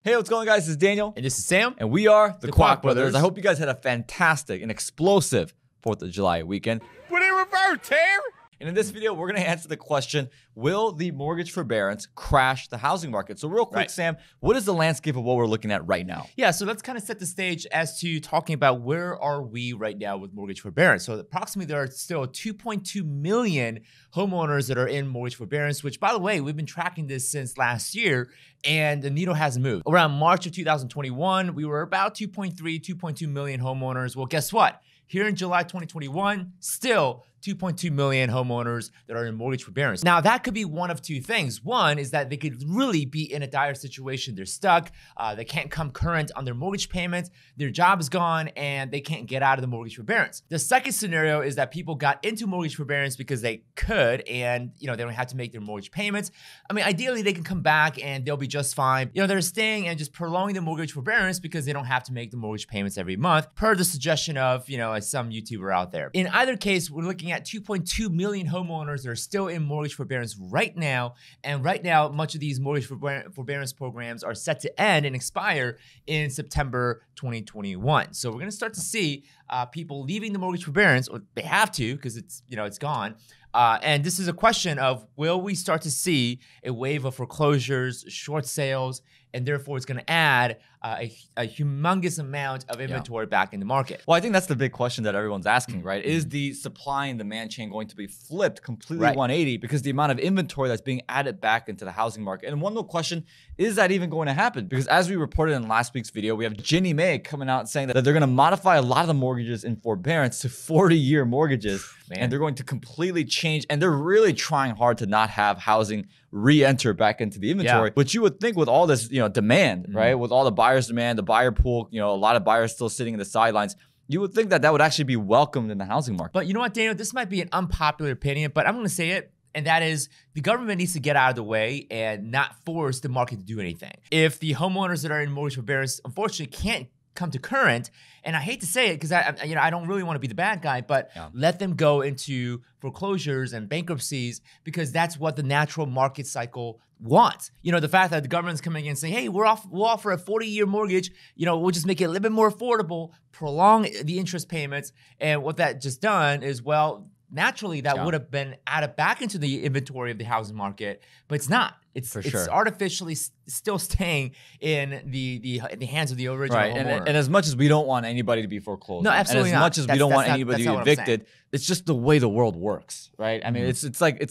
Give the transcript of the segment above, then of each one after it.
Hey, what's going on, guys? This is Daniel. And this is Sam. And we are the Kwok Brothers. Brothers. I hope you guys had a fantastic and explosive 4th of July weekend. Put it in reverse, Terry. And in this video, we're going to answer the question, will the mortgage forbearance crash the housing market? So real quick, Right. Sam, what is the landscape of what we're looking at right now? Yeah, so let's kind of set the stage as to talking about where are we right now with mortgage forbearance. So approximately there are still 2.2 million homeowners that are in mortgage forbearance, which, by the way, we've been tracking this since last year, and the needle hasn't moved. Around March of 2021, we were about 2.2 million homeowners. Well, guess what? Here in July 2021, still 2.2 million homeowners that are in mortgage forbearance. Now, that could be one of two things. One is that they could really be in a dire situation. They're stuck. They can't come current on their mortgage payments. Their job is gone, and they can't get out of the mortgage forbearance. The second scenario is that people got into mortgage forbearance because they could, and they don't have to make their mortgage payments. I mean, ideally, they can come back and they'll be just fine. They're staying and just prolonging the mortgage forbearance because they don't have to make the mortgage payments every month, per the suggestion of, some YouTuber out there. In either case, we're looking at 2.2 million homeowners that are still in mortgage forbearance right now. And right now, much of these mortgage forbearance programs are set to end and expire in September 2021. So we're going to start to see people leaving the mortgage forbearance, or they have to because it's gone. And this is a question of, will we start to see a wave of foreclosures, short sales, and therefore it's going to add a humongous amount of inventory back in the market? Well, I think that's the big question that everyone's asking, right? Is the supply and demand chain going to be flipped completely 180 because the amount of inventory that's being added back into the housing market? And one more question, is that even going to happen? Because as we reported in last week's video, we have Ginnie Mae coming out saying that they're going to modify a lot of the mortgages in forbearance to 40-year mortgages. And they're going to completely change, and they're really trying hard to not have housing re-enter back into the inventory. But you would think with all this, demand, right? With all the buyers' demand, the buyer pool, a lot of buyers still sitting in the sidelines, you would think that would actually be welcomed in the housing market. But you know what, Daniel? This might be an unpopular opinion, but I'm going to say it. And that is, the government needs to get out of the way and not force the market to do anything. If the homeowners that are in mortgage forbearance, unfortunately, can't come to current, and I hate to say it because I don't really want to be the bad guy, but let them go into foreclosures and bankruptcies because that's what the natural market cycle wants. The fact that the government's coming in and saying, hey, we'll offer a 40-year mortgage, we'll just make it a little bit more affordable, prolong the interest payments, and what that just done is, well, naturally that would have been added back into the inventory of the housing market, but it's not. It's artificially still staying in the hands of the original homeowner. And as much as we don't want anybody to be foreclosed, no, absolutely and as not. much as we don't want anybody to be evicted, it's just the way the world works, right? I mean, it's like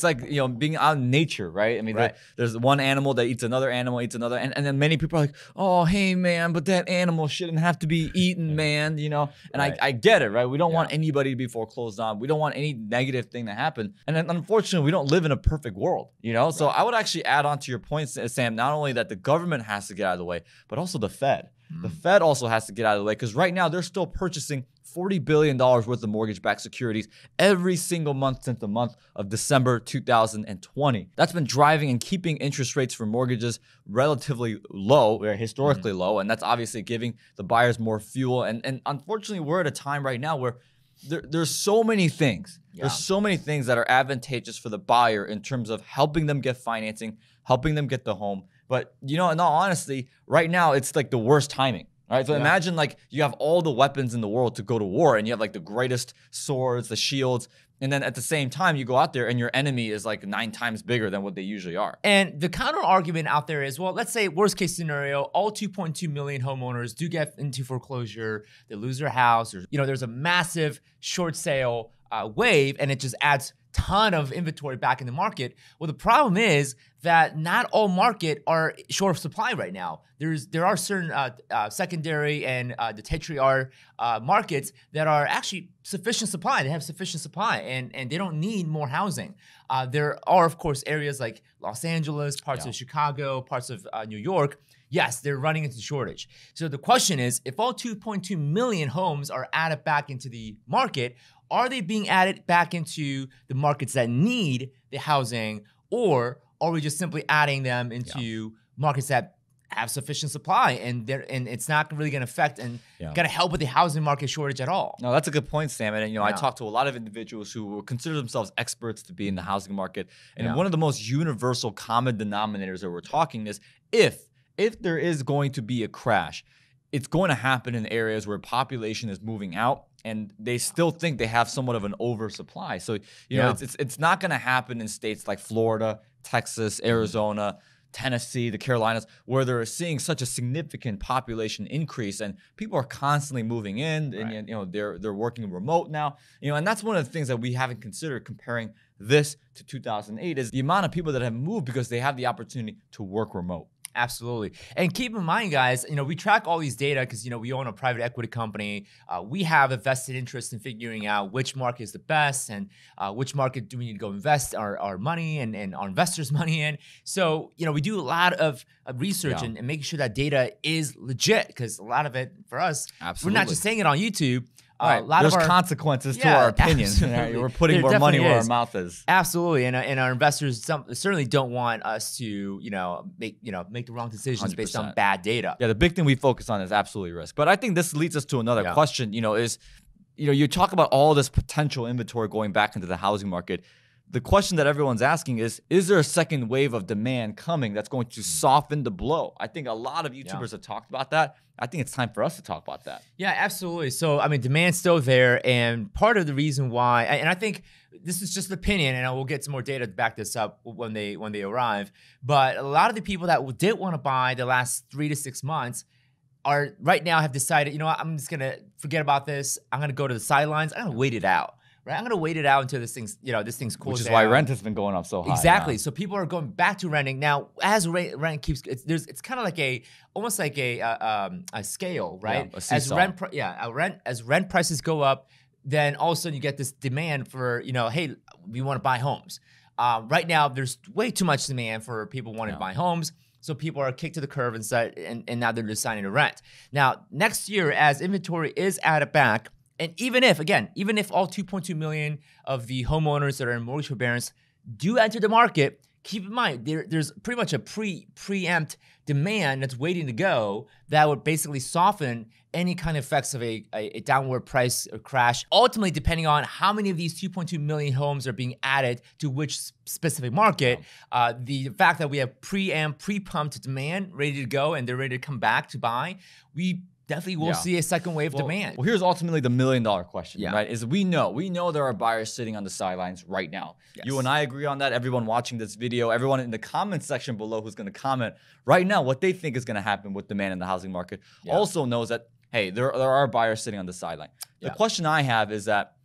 being out in nature, right? I mean, there's one animal that eats another animal, and then many people are like, oh, hey man, but that animal shouldn't have to be eaten, man, And I get it, right? We don't want anybody to be foreclosed on. We don't want any negative thing to happen. And then unfortunately, we don't live in a perfect world, So I would actually add on to your point, Sam, not only that the government has to get out of the way, but also the Fed. The Fed also has to get out of the way because right now they're still purchasing $40 billion worth of mortgage-backed securities every single month since the month of December 2020. That's been driving and keeping interest rates for mortgages relatively low, or historically low, and that's obviously giving the buyers more fuel. And unfortunately, we're at a time right now where there's so many things. There's so many things that are advantageous for the buyer in terms of helping them get financing, helping them get the home. But, in all honesty, right now, it's like the worst timing. Right? So imagine you have all the weapons in the world to go to war, and you have the greatest swords, the shields, and then at the same time, you go out there and your enemy is 9 times bigger than what they usually are. And the counter argument out there is, well, let's say worst case scenario, all 2.2 million homeowners do get into foreclosure, they lose their house, or there's a massive short sale wave, and it just adds ton of inventory back in the market. Well, the problem is that not all market are short of supply right now. There are certain secondary and the tertiary markets that are actually sufficient supply. They have sufficient supply, and they don't need more housing. There are, of course, areas like Los Angeles, parts of Chicago, parts of New York. Yes, they're running into shortage. So the question is, if all 2.2 million homes are added back into the market, are they being added back into the markets that need the housing, or are we just simply adding them into markets that have sufficient supply, and it's not really going to affect and going to help with the housing market shortage at all? No, that's a good point, Sam. And I talked to a lot of individuals who consider themselves experts to be in the housing market, and one of the most universal common denominators that we're talking is if if there is going to be a crash, it's going to happen in areas where population is moving out and they still think they have somewhat of an oversupply. So, you know, it's not going to happen in states like Florida, Texas, Arizona, Tennessee, the Carolinas, where they're seeing such a significant population increase and people are constantly moving in and, you know, they're working remote now, you know, and that's one of the things that we haven't considered comparing this to 2008 is the amount of people that have moved because they have the opportunity to work remote. Absolutely. And keep in mind, guys, you know, we track all these data because, you know, we own a private equity company. We have a vested interest in figuring out which market is the best and which market do we need to go invest our money and our investors' money in. So, you know, we do a lot of research and making sure that data is legit because a lot of it for us, we're not just saying it on YouTube. Right. There's consequences to our opinions. Right? We're putting more money where our mouth is. Absolutely, and our investors certainly don't want us to, make the wrong decisions 100%. Based on bad data. Yeah, the big thing we focus on is absolutely risk. But I think this leads us to another question. You talk about all this potential inventory going back into the housing market. The question that everyone's asking is there a second wave of demand coming that's going to soften the blow? I think a lot of YouTubers have talked about that. I think it's time for us to talk about that. Yeah, absolutely. So, I mean, demand's still there. And part of the reason why, and I think this is just an opinion, and we'll get some more data to back this up when they arrive. But a lot of the people that did want to buy the last 3 to 6 months are right now have decided, you know what, I'm just going to forget about this. I'm going to go to the sidelines. I'm going to wait it out. Right, I'm gonna wait it out until this thing's cools down. Which is why rent has been going up so high. Exactly. So people are going back to renting now. As rent keeps, it's kind of like almost like a scale, right? Yeah, a seesaw. As rent prices go up, then all of a sudden you get this demand for hey, we want to buy homes. Right now there's way too much demand for people wanting to buy homes. So people are kicked to the curb and now they're deciding to rent. Now next year, as inventory is added back. And even if all 2.2 million of the homeowners that are in mortgage forbearance do enter the market, keep in mind there's pretty much a preempt demand that's waiting to go that would basically soften any kind of effects of a downward price or crash. Ultimately, depending on how many of these 2.2 million homes are being added to which specific market, the fact that we have pre-pumped demand ready to go and they're ready to come back to buy, we definitely will see a second wave demand. Well, here's ultimately the $1 million question, right? Is we know there are buyers sitting on the sidelines right now. Yes. You and I agree on that. Everyone watching this video, everyone in the comment section below who's going to comment right now what they think is going to happen with demand in the housing market also knows that, hey, there are buyers sitting on the sideline. The question I have is that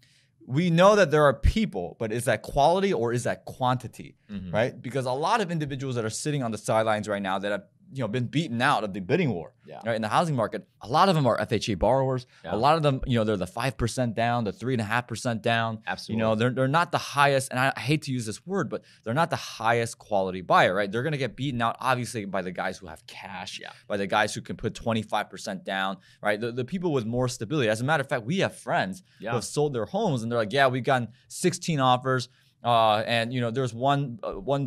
we know that there are people, but is that quality or is that quantity, right? Because a lot of individuals that are sitting on the sidelines right now that have been beaten out of the bidding war right, in the housing market. A lot of them are FHA borrowers. A lot of them, they're the 5% down, the 3.5% down. Absolutely. They're not the highest, and I hate to use this word, but they're not the highest quality buyer, right? They're going to get beaten out, obviously, by the guys who have cash, by the guys who can put 25% down, right? The people with more stability. As a matter of fact, we have friends who have sold their homes, and they're like, we've gotten 16 offers. And there's one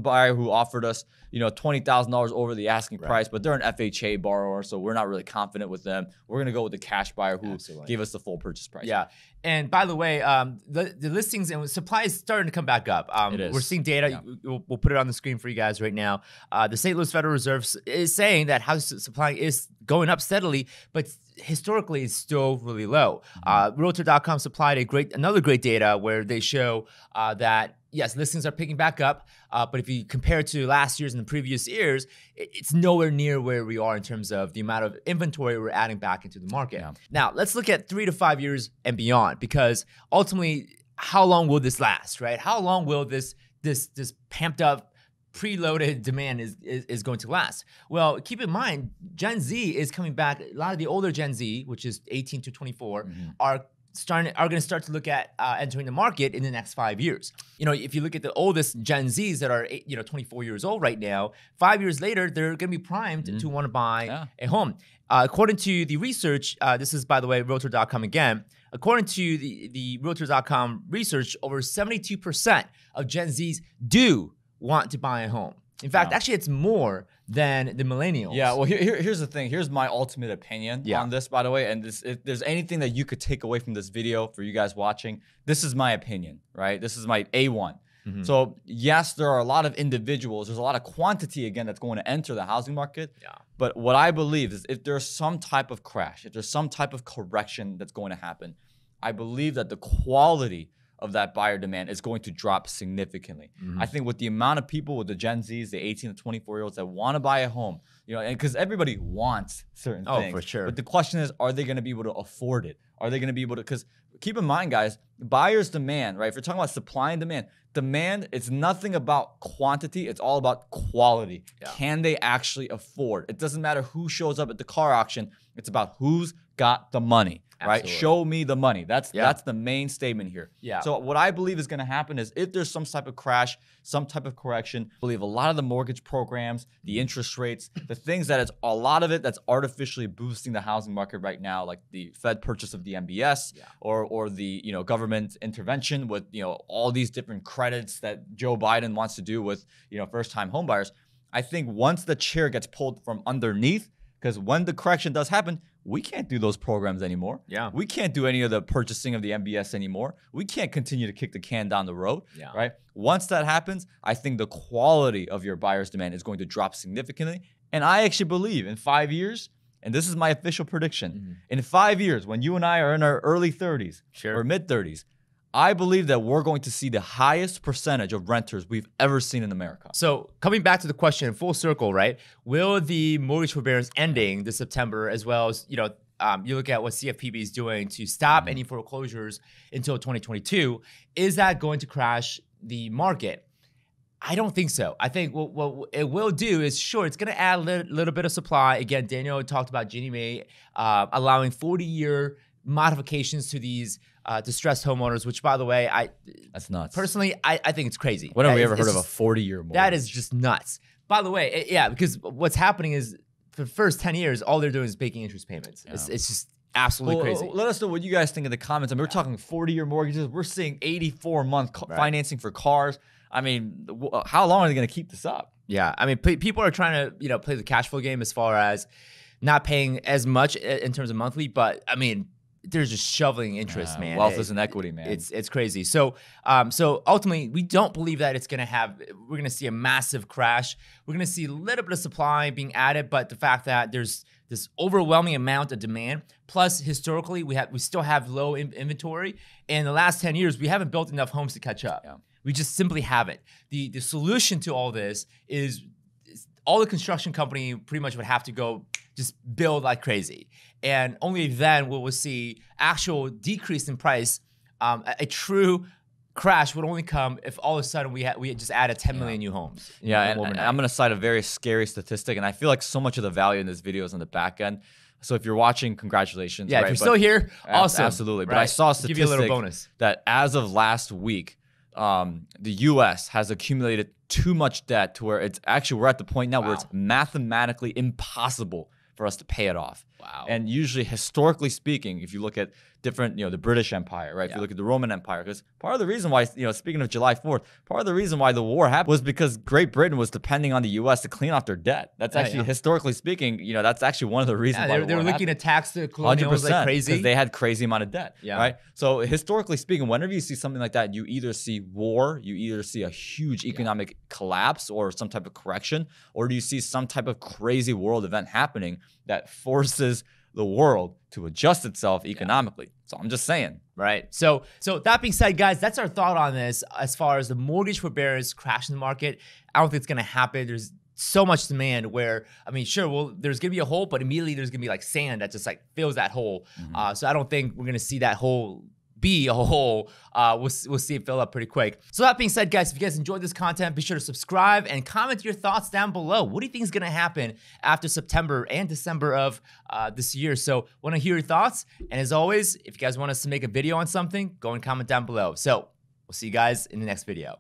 buyer who offered us $20,000 over the asking price, but they're an FHA borrower, so we're not really confident with them. We're gonna go with the cash buyer who gave us the full purchase price. Yeah, and by the way, the listings and supply is starting to come back up. We're seeing data. Yeah. We'll put it on the screen for you guys right now. The St. Louis Federal Reserve is saying that housing supply is going up steadily, but historically it's still really low. Realtor.com supplied another great data where they show that yes, listings are picking back up, but if you compare it to last year's and the previous years, it's nowhere near where we are in terms of the amount of inventory we're adding back into the market. Yeah. Now, let's look at 3 to 5 years and beyond, because ultimately, how long will this last, right? How long will this pumped up, preloaded demand is going to last? Well, keep in mind, Gen Z is coming back. A lot of the older Gen Z, which is 18 to 24, are going to start to look at entering the market in the next 5 years. If you look at the oldest Gen Zs that are 24 years old right now, 5 years later, they're going to be primed to want to buy a home. According to the research, this is, by the way, Realtor.com again. According to the Realtor.com research, over 72% of Gen Zs do want to buy a home. In fact, actually, it's more than the millennials. Yeah, well, here's the thing. Here's my ultimate opinion on this, by the way. And if there's anything that you could take away from this video for you guys watching, this is my opinion, right? This is my A1. So yes, there are a lot of individuals. There's a lot of quantity, again, that's going to enter the housing market. But what I believe is if there's some type of crash, if there's some type of correction that's going to happen, I believe that the quality of that buyer demand is going to drop significantly. I think with the amount of people, with the Gen Zs, the 18 to 24-year-olds that want to buy a home, you know, and because everybody wants certain things. For sure. But the question is, are they going to be able to afford it? Are they going to be able to, because keep in mind, guys, buyers demand, right? If you're talking about supply and demand, it's nothing about quantity, it's all about quality. Yeah. Can they actually afford? It doesn't matter who shows up at the car auction, it's about who's got the money. Right? Show me the money. That's the main statement here. Yeah. So what I believe is going to happen is if there's some type of crash, some type of correction, I believe a lot of the mortgage programs, the interest rates, the things that is a lot of it that's artificially boosting the housing market right now, like the Fed purchase of the MBS or the government intervention with all these different credits that Joe Biden wants to do with first-time homebuyers. I think once the chair gets pulled from underneath, because when the correction does happen, we can't do those programs anymore. Yeah. We can't do any of the purchasing of the MBS anymore. We can't continue to kick the can down the road, right? Once that happens, I think the quality of your buyer's demand is going to drop significantly. And I actually believe in 5 years, and this is my official prediction, in 5 years, when you and I are in our early 30s or mid 30s, I believe that we're going to see the highest percentage of renters we've ever seen in America. So coming back to the question, full circle, right? Will the mortgage forbearance ending this September, as well as, you look at what CFPB is doing to stop any foreclosures until 2022, is that going to crash the market? I don't think so. I think what it will do is, sure, it's going to add a little bit of supply. Again, Daniel talked about Ginnie Mae allowing 40-year modifications to these distressed homeowners, which, by the way, that's nuts. Personally, I think it's crazy. When have we ever heard of a 40-year mortgage? That is just nuts. By the way, because what's happening is for the first 10 years, all they're doing is making interest payments. Yeah. It's just absolutely crazy. Let us know what you guys think in the comments. I mean, we're talking 40-year mortgages. We're seeing 84-month financing for cars. I mean, how long are they going to keep this up? Yeah, I mean, people are trying to play the cash flow game as far as not paying as much in terms of monthly, but I mean, they're just shoveling interest, man. Wealth is an equity, man. It's crazy. So ultimately, we don't believe that we're gonna see a massive crash. We're gonna see a little bit of supply being added, but the fact that there's this overwhelming amount of demand, plus historically we still have low inventory. In the last 10 years, we haven't built enough homes to catch up. Yeah. We just simply haven't. The solution to all this is all the construction company pretty much would have to go just build like crazy. And only then will we see actual decrease in price. A true crash would only come if all of a sudden we just added 10 million new homes. Yeah, and I'm going to cite a very scary statistic, and I feel like so much of the value in this video is on the back end. So if you're watching, congratulations. Yeah, if you're still here, awesome. Absolutely. But I saw a statistic give you a little bonus that as of last week, the U.S. has accumulated too much debt to where we're at the point now where it's mathematically impossible for us to pay it off. Wow. And usually, historically speaking, if you look at different, the British Empire, right? If you look at the Roman Empire, because part of the reason why, speaking of July 4th, part of the reason why the war happened was because Great Britain was depending on the U.S. to clean off their debt. That's actually, historically speaking, that's actually one of the reasons why they were looking to tax the colonials like crazy. Because they had crazy amount of debt, right? So historically speaking, whenever you see something like that, you either see war, you either see a huge economic collapse or some type of correction, or do you see some type of crazy world event happening that forces the world to adjust itself economically. So I'm just saying. Right. So that being said, guys, that's our thought on this as far as the mortgage forbearance crash in the market. I don't think it's going to happen. There's so much demand where, I mean, sure, there's going to be a hole, but immediately there's going to be like sand that just like fills that hole. So I don't think we're going to see that hole be a hole. We'll see it fill up pretty quick. So that being said, guys, if you guys enjoyed this content, be sure to subscribe and comment your thoughts down below. What do you think is going to happen after September and December of this year? So want to hear your thoughts. And as always, if you guys want us to make a video on something, go and comment down below. So we'll see you guys in the next video.